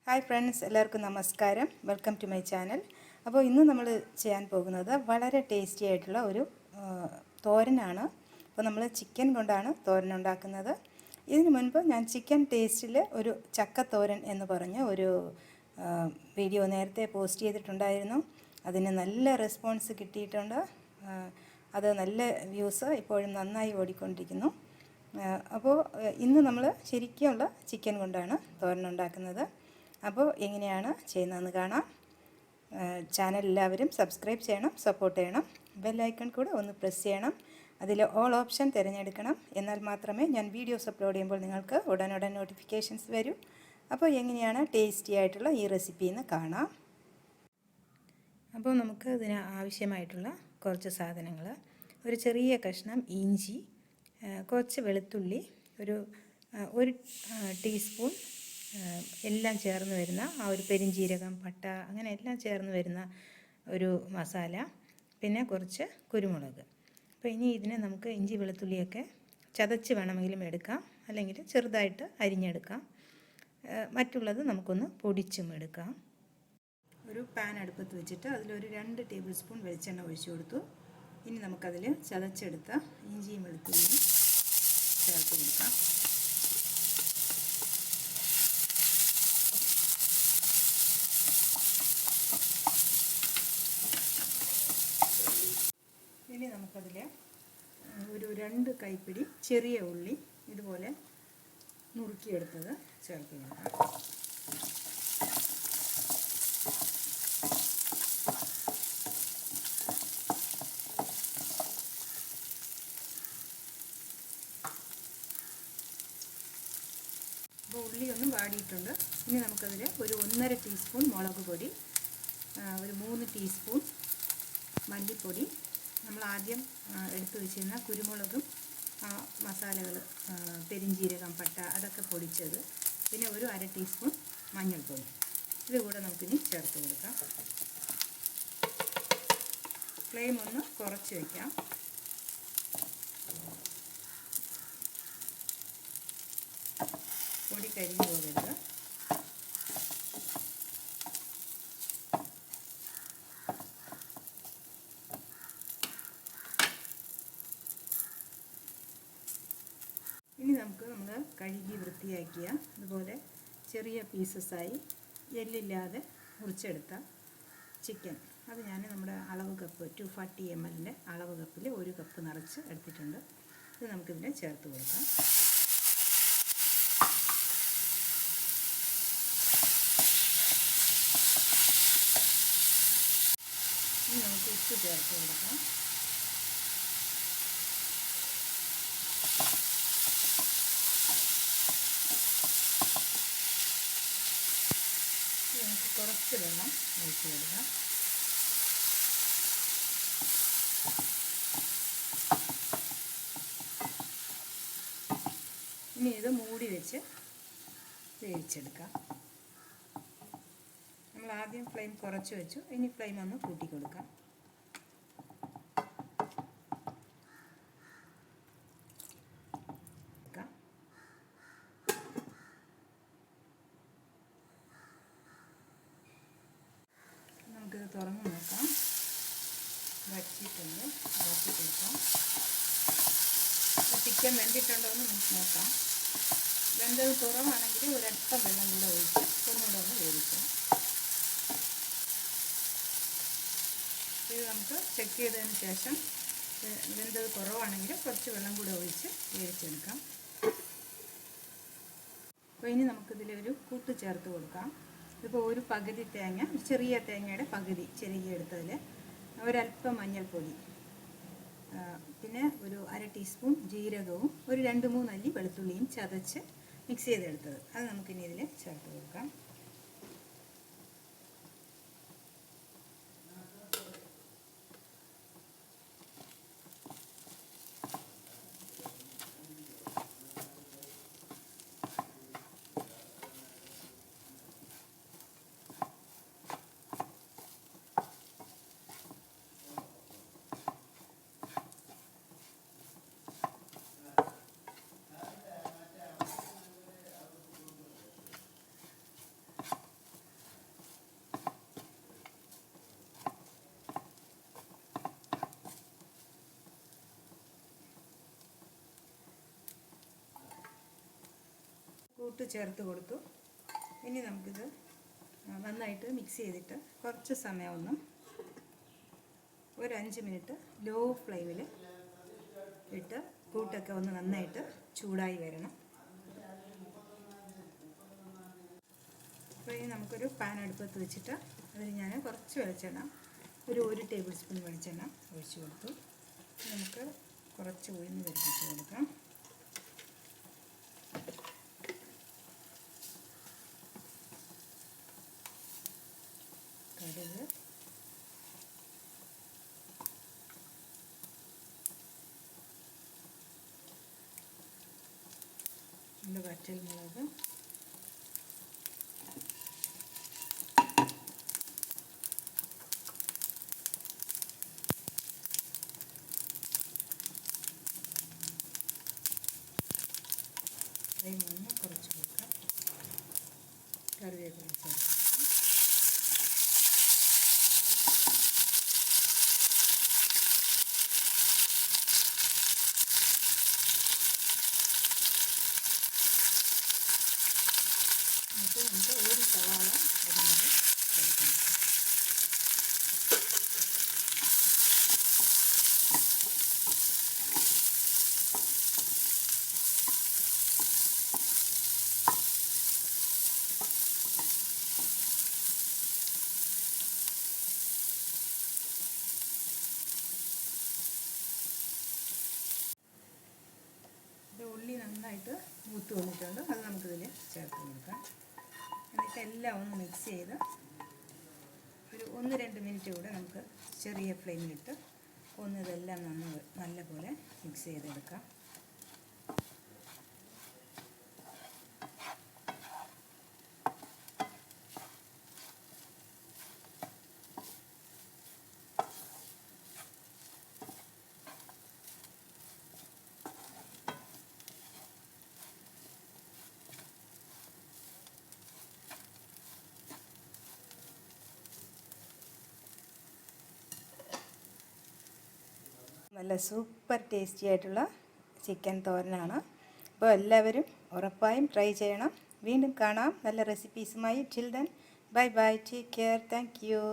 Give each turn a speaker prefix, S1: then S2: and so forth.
S1: Hi friends, എല്ലാവർക്കും നമസ്കാരം. Welcome to my channel. അപ്പോൾ ഇന്ന് നമ്മൾ ചെയ്യാൻ പോകുന്നത് വളരെ ടേസ്റ്റി ആയിട്ടുള്ള ഒരു തോരനാണ്. അപ്പോൾ നമ്മൾ ചിക്കൻ കൊണ്ടാണ് തോരൻ ഉണ്ടാക്കുന്നത്. ഇതിനു മുൻപ് ഞാൻ ചിക്കൻ ടേസ്റ്റിൽ ഒരു ചക്കത്തോരൻ എന്ന് പറഞ്ഞ ഒരു വീഡിയോ നേരത്തെ പോസ്റ്റ് ചെയ്തിട്ടുണ്ടായിരുന്നു. അതിന് നല്ല റെസ്പോൺസ് കിട്ടിയിട്ടുണ്ട്. അത് നല്ല വ്യൂസ് ഇപ്പോഴും നന്നായി ഓടിക്കൊണ്ടിരിക്കുന്നു. അപ്പോൾ ഇന്ന് നമ്മൾ ശരിക്കുമുള്ള ചിക്കൻ കൊണ്ടാണ് തോരൻ ഉണ്ടാക്കുന്നത്. അപ്പോൾ എങ്ങനെയാണ് ചെയ്യുന്നതെന്ന് കാണാം. ചാനൽ എല്ലാവരും സബ്സ്ക്രൈബ് ചെയ്യണം, സപ്പോർട്ട് ചെയ്യണം. ബെല്ലൈക്കൺ കൂടെ ഒന്ന് പ്രസ് ചെയ്യണം. അതിൽ ഓൾ ഓപ്ഷൻ തിരഞ്ഞെടുക്കണം. എന്നാൽ മാത്രമേ ഞാൻ വീഡിയോസ് അപ്ലോഡ് ചെയ്യുമ്പോൾ നിങ്ങൾക്ക് ഉടനുടൻ നോട്ടിഫിക്കേഷൻസ് വരൂ. അപ്പോൾ എങ്ങനെയാണ് ടേസ്റ്റി ആയിട്ടുള്ള ഈ റെസിപ്പി എന്ന് കാണാം. അപ്പോൾ നമുക്ക് ഇതിന് ആവശ്യമായിട്ടുള്ള കുറച്ച് സാധനങ്ങൾ: ഒരു ചെറിയ കഷ്ണം ഇഞ്ചി, കുറച്ച് വെളുത്തുള്ളി, ഒരു ടീസ്പൂൺ എല്ലാം ചേർന്ന് വരുന്ന ആ ഒരു പെരിഞ്ജീരകം, പട്ട, അങ്ങനെ എല്ലാം ചേർന്ന് വരുന്ന ഒരു മസാല, പിന്നെ കുറച്ച് കുരുമുളക്. അപ്പോൾ ഇനി ഇതിനെ നമുക്ക് ഇഞ്ചി വെളുത്തുള്ളിയൊക്കെ ചതച്ച് വേണമെങ്കിലും എടുക്കാം, അല്ലെങ്കിൽ ചെറുതായിട്ട് അരിഞ്ഞെടുക്കാം. മറ്റുള്ളത് നമുക്കൊന്ന് പൊടിച്ചും എടുക്കാം. ഒരു പാൻ അടുപ്പത്ത് വെച്ചിട്ട് അതിലൊരു 2 ടേബിൾ സ്പൂൺ വെളിച്ചെണ്ണ ഒഴിച്ചു കൊടുത്തു. ഇനി നമുക്കതിൽ ചതച്ചെടുത്ത ഇഞ്ചിയും വെളുത്തുള്ളിയും ചേർത്ത് കൊടുക്കാം. ഇനി നമുക്കതിൽ ഒരു 2 കൈപ്പിടി ചെറിയ ഉള്ളി ഇതുപോലെ നുറുക്കിയെടുത്തത് ചേർത്ത് കൊടുക്കാം. അപ്പോൾ ഉള്ളി ഒന്ന് വാടിയിട്ടുണ്ട്. ഇനി നമുക്കതിൽ ഒരു 1.5 ടീസ്പൂൺ മുളക് പൊടി, ഒരു 3 ടീസ്പൂൺ മല്ലിപ്പൊടി, നമ്മൾ ആദ്യം എടുത്തു വെച്ചിരുന്ന കുരുമുളകും മസാലകൾ, പെരിഞ്ജീരകം, പട്ട, അതൊക്കെ പൊടിച്ചത്, പിന്നെ ഒരു 1/2 ടീസ്പൂൺ മഞ്ഞൾപ്പൊടി, ഇതുകൂടെ നമുക്കിനി ചേർത്ത് കൊടുക്കാം. ഫ്ലെയിം ഒന്ന് കുറച്ച് വയ്ക്കാം. പൊടി കരിഞ്ഞു പോകരുത്. ഇനി നമ്മൾ കഴുകി വൃത്തിയാക്കിയ ഇതുപോലെ ചെറിയ പീസസായി എല്ലില്ലാതെ മുറിച്ചെടുത്ത ചിക്കൻ, അത് ഞാൻ നമ്മുടെ അളവ് കപ്പ് 240 ml അളവ് കപ്പിൽ 1 കപ്പ് നിറച്ച് എടുത്തിട്ടുണ്ട്. ഇത് നമുക്കിതിനെ ചേർത്ത് കൊടുക്കാം. ഇനി നമുക്ക് ഉപ്പ് ചേർത്ത് കൊടുക്കാം. നമുക്ക് കുറച്ച് വെള്ളം ഒഴിച്ച് കൊടുക്കാം. ഇനി ഇത് മൂടി വെച്ച് വേവിച്ചെടുക്കാം. നമ്മൾ ആദ്യം ഫ്ലെയിം കുറച്ച് വെച്ചു, ഇനി ഫ്ലെയിം ഒന്ന് കൂട്ടി കൊടുക്കാം. നമുക്കിത് തുറന്ന് നോക്കാം. വച്ചിട്ടുണ്ട്, ഇളക്കി കൊടുക്കാം. ചിക്കൻ വെന്തിട്ടുണ്ടോ എന്ന് നമുക്ക് നോക്കാം. വെന്തത് കുറവാണെങ്കിൽ ഒരല്പം വെള്ളം കൂടെ ഒഴിച്ച് ഒന്നുകൂടെ ഒന്ന് വേവിക്കാം. ഇത് നമുക്ക് ചെക്ക് ചെയ്തതിന് ശേഷം വെന്തത് കുറവാണെങ്കിൽ കുറച്ച് വെള്ളം കൂടെ ഒഴിച്ച് വേവിച്ചെടുക്കാം. അപ്പോൾ ഇനി നമുക്കിതിലൊരു കൂട്ട് ചേർത്ത് കൊടുക്കാം. ഇപ്പോൾ ഒരു പകുതി തേങ്ങ, ചെറിയ തേങ്ങയുടെ പകുതി ചെരുകിയെടുത്തതിൽ ഒരല്പം മഞ്ഞൾപ്പൊടി, പിന്നെ ഒരു 1/2 ടീസ്പൂൺ ജീരകവും ഒരു 2-3 അല്ലി വെളുത്തുള്ളിയും ചതച്ച് മിക്സ് ചെയ്തെടുത്തത്, അത് നമുക്കിനി ഇതിൽ ചേർത്ത് കൊടുക്കാം. കൂട്ട് ചേർത്ത് കൊടുത്തു. ഇനി നമുക്കിത് നന്നായിട്ട് മിക്സ് ചെയ്തിട്ട് കുറച്ച് സമയം ഒരു 5 മിനിറ്റ് ലോ ഫ്ലെയിമിൽ ഇട്ട് കൂട്ടൊക്കെ ഒന്ന് നന്നായിട്ട് ചൂടായി വരണം. അപ്പോൾ ഇനി നമുക്കൊരു പാൻ അടുപ്പത്ത് വെച്ചിട്ട് അതിൽ ഞാൻ കുറച്ച് വെളിച്ചെണ്ണ, ഒരു ടേബിൾ സ്പൂൺ വെളിച്ചെണ്ണ ഒഴിച്ച് കൊടുത്തു. നമുക്ക് കുറച്ച് ഉഴുന്ന് പൊടിപ്പിച്ച് കൊടുക്കാം. കടുക്, വറ്റൽമുളക്, മണ്ണ് കുറച്ച് കൊടുക്കാം. കറിവേപ്പില ചേർത്ത് നമുക്ക് ഒരു സവാള അരിഞ്ഞത് ചേർത്ത് കൊടുക്കാം. ഉള്ളി നന്നായിട്ട് മൂത്ത് വന്നിട്ടുണ്ട്. അത് നമുക്കിതിൽ ചേർത്ത് കൊടുക്കാം. എന്നിട്ട് എല്ലാം ഒന്ന് മിക്സ് ചെയ്ത് ഒരു 1-2 മിനിറ്റ് കൂടെ നമുക്ക് ചെറിയ ഫ്ലെയിമിലിട്ട് ഇതെല്ലാം നല്ലപോലെ മിക്സ് ചെയ്തെടുക്കാം. നല്ല സൂപ്പർ ടേസ്റ്റി ആയിട്ടുള്ള ചിക്കൻ തോരനാണ്. അപ്പോൾ എല്ലാവരും ഉറപ്പായും ട്രൈ ചെയ്യണം. വീണ്ടും കാണാം നല്ല റെസിപ്പീസുമായി. Till then bye bye, take care, thank U.